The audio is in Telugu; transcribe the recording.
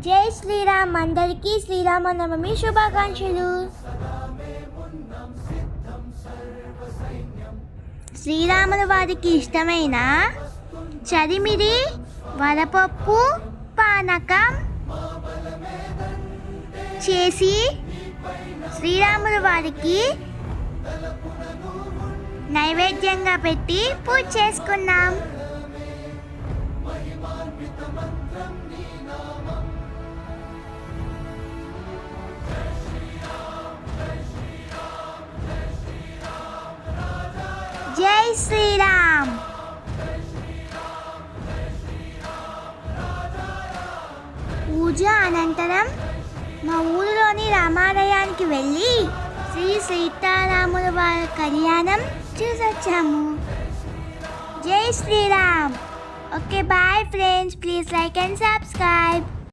జై శ్రీరామ్. అందరికీ శ్రీరామనవమి శుభాకాంక్షలు. శ్రీరాముల వారికి ఇష్టమైన చరిమిడి, వడపప్పు, పానకం చేసి శ్రీరాముల వారికి నైవేద్యంగా పెట్టి పూజ చేసుకున్నాం. జై శ్రీరామ్. పూజ అనంతరం మా ఊరిలోని రామాలయానికి వెళ్ళి శ్రీ సీతారాముల వారి కళ్యాణం చూసొచ్చాము. జై Shri Ram. Okay, bye friends. Please like and subscribe.